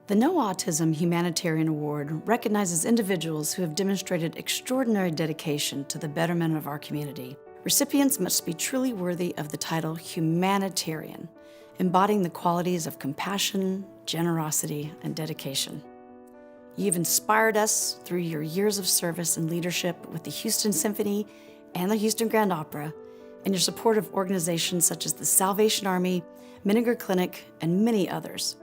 The KNOWAutism Humanitarian Award recognizes individuals who have demonstrated extraordinary dedication to the betterment of our community. Recipients must be truly worthy of the title Humanitarian, embodying the qualities of compassion, generosity, and dedication. You've inspired us through your years of service and leadership with the Houston Symphony and the Houston Grand Opera, and your support of organizations such as the Salvation Army, Menninger Clinic, and many others.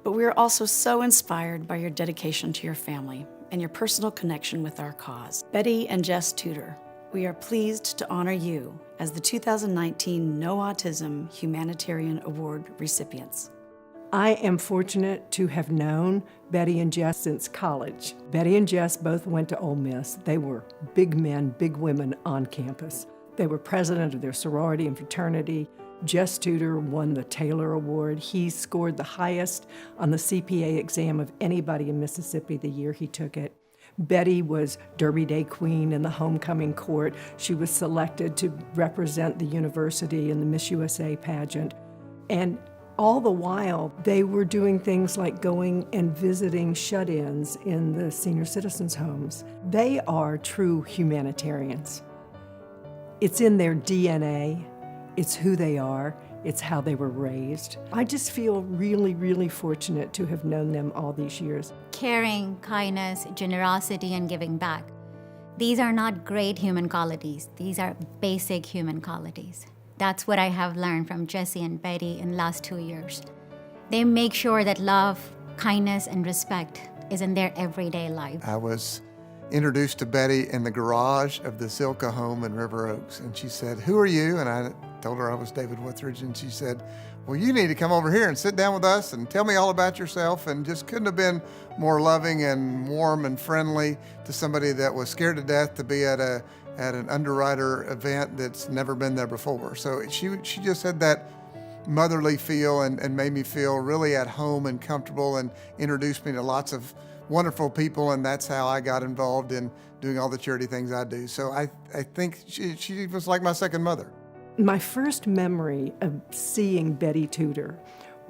But we are also so inspired by your dedication to your family and your personal connection with our cause. Betty and Jess Tudor, we are pleased to honor you as the 2019 KNOWAutism Humanitarian Award recipients. I am fortunate to have known Betty and Jess since college. Betty and Jess both went to Ole Miss. They were big men, big women on campus. They were president of their sorority and fraternity. Jess Tudor won the Taylor Award. He scored the highest on the CPA exam of anybody in Mississippi the year he took it. Betty was Derby Day Queen in the homecoming court. She was selected to represent the university in the Miss USA pageant. And all the while, they were doing things like going and visiting shut-ins in the senior citizens' homes. They are true humanitarians. It's in their DNA. It's who they are. It's how they were raised. I just feel really, really fortunate to have known them all these years. Caring, kindness, generosity, and giving back. These are not great human qualities. These are basic human qualities. That's what I have learned from Jessie and Betty in the last 2 years. They make sure that love, kindness, and respect is in their everyday life. I was introduced to Betty in the garage of the Zilka home in River Oaks, and she said, "Who are you?" And I told her I was David Withridge, and she said, "Well, you need to come over here and sit down with us and tell me all about yourself," and just couldn't have been more loving and warm and friendly to somebody that was scared to death to be at an underwriter event that's never been there before. So she just had that motherly feel and made me feel really at home and comfortable and introduced me to lots of wonderful people, and that's how I got involved in doing all the charity things I do. So I think she was like my second mother. My first memory of seeing Betty Tudor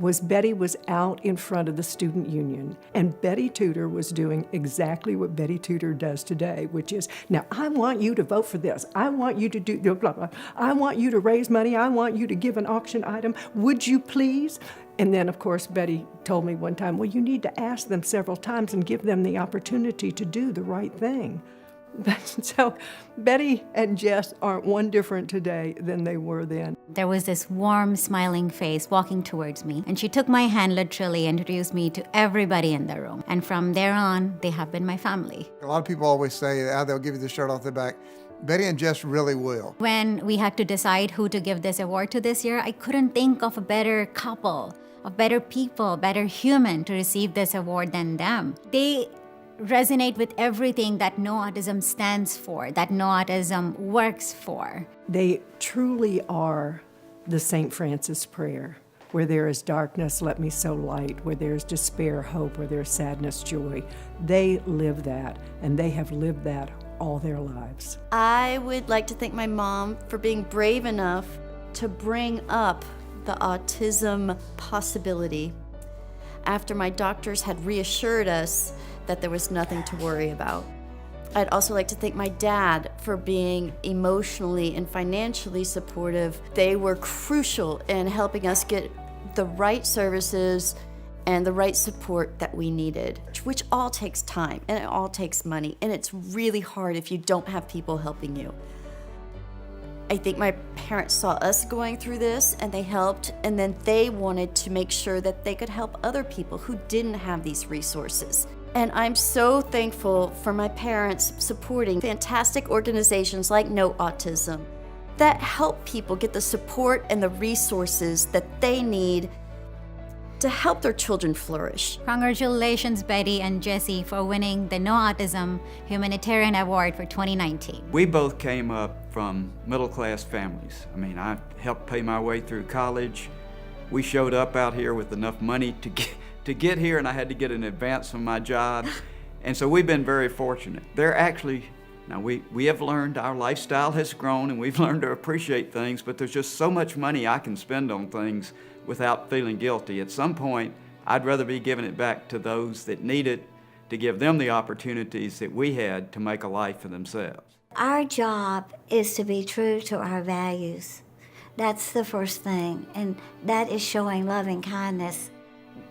was Betty was out in front of the student union, and Betty Tudor was doing exactly what Betty Tudor does today, which is, now I want you to vote for this. I want you to do blah, blah, blah. I want you to raise money. I want you to give an auction item. Would you please? And then, of course, Betty told me one time, well, you need to ask them several times and give them the opportunity to do the right thing. So Betty and Jess aren't one different today than they were then. There was this warm, smiling face walking towards me, and she took my hand literally and introduced me to everybody in the room. And from there on, they have been my family. A lot of people always say, they'll give you the shirt off their back. Betty and Jess really will. When we had to decide who to give this award to this year, I couldn't think of a better couple, of better people, better human to receive this award than them. They resonate with everything that KNOWAutism stands for, that KNOWAutism works for. They truly are the St. Francis prayer. Where there is darkness, let me sow light. Where there is despair, hope. Where there is sadness, joy. They live that, and they have lived that all their lives. I would like to thank my mom for being brave enough to bring up the autism possibility after my doctors had reassured us that there was nothing to worry about. I'd also like to thank my dad for being emotionally and financially supportive. They were crucial in helping us get the right services and the right support that we needed, which all takes time and it all takes money, and it's really hard if you don't have people helping you. I think my parents saw us going through this and they helped, and then they wanted to make sure that they could help other people who didn't have these resources. And I'm so thankful for my parents supporting fantastic organizations like KNOWAutism that help people get the support and the resources that they need to help their children flourish. Congratulations, Betty and Jessie, for winning the KNOWAutism Humanitarian Award for 2019. We both came up from middle-class families. I mean, I helped pay my way through college. We showed up out here with enough money to get here, and I had to get an advance from my job. And so we've been very fortunate. They're actually, now we have learned, our lifestyle has grown and we've learned to appreciate things, but there's just so much money I can spend on things without feeling guilty. At some point, I'd rather be giving it back to those that need it, to give them the opportunities that we had to make a life for themselves. Our job is to be true to our values. That's the first thing, and that is showing loving kindness.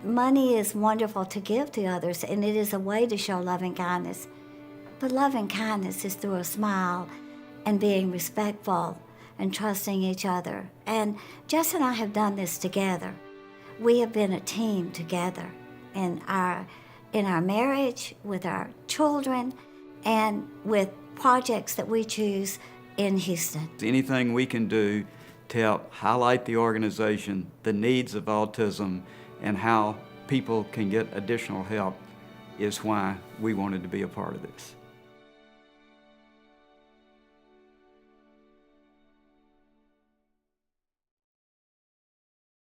Money is wonderful to give to others, and it is a way to show loving kindness. But loving kindness is through a smile and being respectful and trusting each other. And Jess and I have done this together. We have been a team together in our marriage, with our children, and with projects that we choose in Houston. Anything we can do to help highlight the organization, the needs of autism, and how people can get additional help is why we wanted to be a part of this.